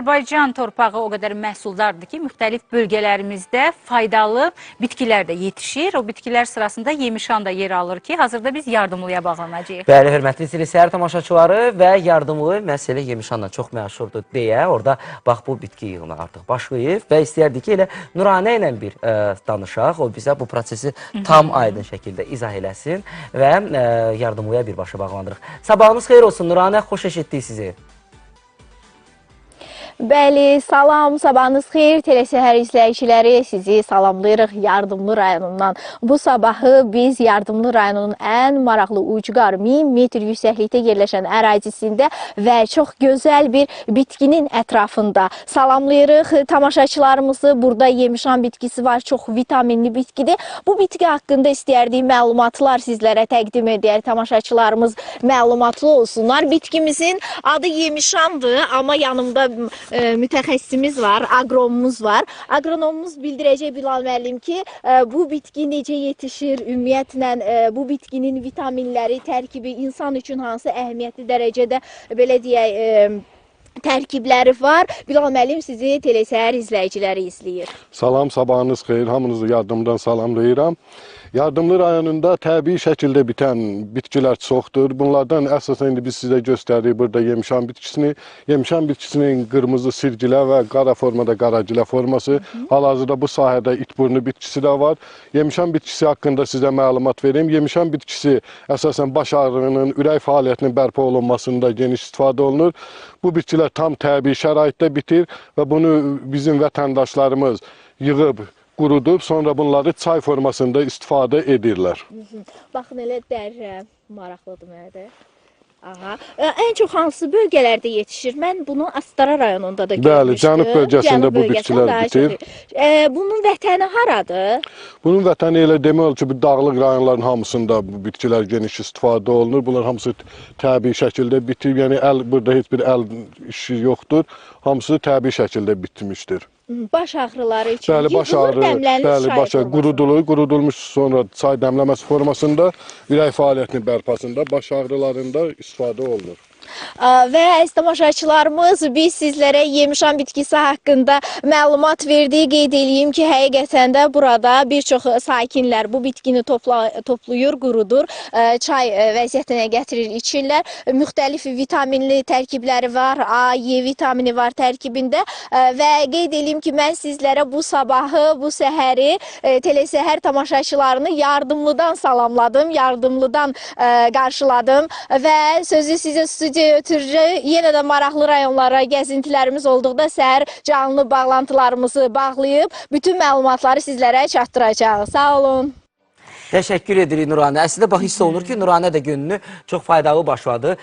Azərbaycan torpağı o qədər məhsuldardır ki, müxtəlif bölgələrimizdə faydalı bitkilər də yetişir. O bitkilər sırasında yemişan da yer alır ki, hazırda biz yardımlıya bağlanacağıq. Bəli, hörmətli səhər tamaşaçıları və yardımlı məsələ yemişanla çox məşhurdur deyə orada bax bu bitki yığını artıq başlayıb və istəyərdik ki, elə Nuranə ilə bir danışaq. O bizə bu prosesi tam aydın şəkildə izah eləsin və yardımlıya birbaşa bağlandırıq. Sabahınız xeyir olsun Nuranə, xoş eşitdik sizi. Bəli, salam, sabahınız xeyir, telesəhər izləyiciləri, sizi salamlayırıq Yardımlı rayonundan. Bu sabahı biz Yardımlı rayonunun ən maraqlı ucqar 1000 metr yüksəklikdə yerləşən ərazisində və çox gözəl bir bitkinin ətrafında salamlayırıq. Tamaşaçılarımızı burada yemişan bitkisi var, çox vitaminli bitkidir. Bu bitki haqqında istəyərdik məlumatlar sizlərə təqdim edək. Tamaşaçılarımız məlumatlı olsunlar. Bitkimizin adı yemişandır, amma yanımda mütəxəssisimiz var, aqronomumuz var. Aqronomumuz bildirəcək Bilal müəllim ki, bu bitki necə yetişir, ümumiyyətlə bu bitkinin vitaminləri, tərkibi insan üçün hansı əhəmiyyətli dərəcədə belə deyək, tərkibləri var. Bilal müəllim sizi telesəhər izləyiciləri izləyir. Salam, sabahınız xeyir, hamınızı yardımdan salamlayıram. Yardımlı rayonunda təbii şəkildə bitən bitkilər çoxdur. Bunlardan əsasən indi biz sizə göstəririk burada yemişan bitkisini. Yemişan bitkisinin qırmızı sirgilə və qara formada qaragilə forması. Hal-hazırda bu sahədə itburnu bitkisi də var. Yemişan bitkisi haqqında sizə məlumat vereyim. Yemişan bitkisi əsasən baş ağrının, ürək fəaliyyətinin bərpa olunmasında geniş istifadə olunur. Bu bitkilər tam təbii şəraitdə bitir və bunu bizim vətəndaşlarımız yığıb, qurudub, sonra bunları çay formasında istifadə edirlər. Baxın, elə dərrə maraqlıdır mənə də. Aha. Ən çox hansı bölgələrdə yetişir? Mən bunu Astara rayonunda da görmüşdüm. Bəli, cənub bölgəsində bu bitkilər bitir. Bunun vətəni haradır? Bunun vətəni elə demək ki, bu dağlıq rayonların hamısında bu bitkilər geniş istifadə olunur. Bunlar hamısı təbii şəkildə bitir. Yəni burada heç bir əl işi yoxdur. Hamısı təbii şəkildə bitmişdir. Baş ağrıları üçün bəli, baş ağrı, bəli, baş ağrı qurudulmuş sonra çay dəmləməsi formasında ürək fəaliyyətinin bərpasında, baş ağrılarında istifadə olunur. Və əziz tamaşaçılarımız, biz sizlərə yemişan bitkisi haqqında məlumat verdik. Qeyd edeyim ki, həqiqətən də burada bir çox sakinlər bu bitkini toplayır, qurudur, çay vəziyyətinə gətirir, içirlər. Müxtəlif vitaminli tərkibləri var, A, E vitamini var tərkibində və qeyd edeyim ki, mən sizlərə bu sabahı, bu səhəri telesəhər tamaşaçılarını Yardımlıdan salamladım, Yardımlıdan qarşıladım və sözü sizə studiya ötürücü yenə də maraqlı rayonlara gəzintilərimiz olduqda səhər canlı bağlantılarımızı bağlayıb bütün məlumatları sizlərə çatdıracağıq. Sağ olun. Təşəkkür edirik Nuranə. Əslində bax hiss olunur ki, Nuranə də gününü çox faydalı başladı.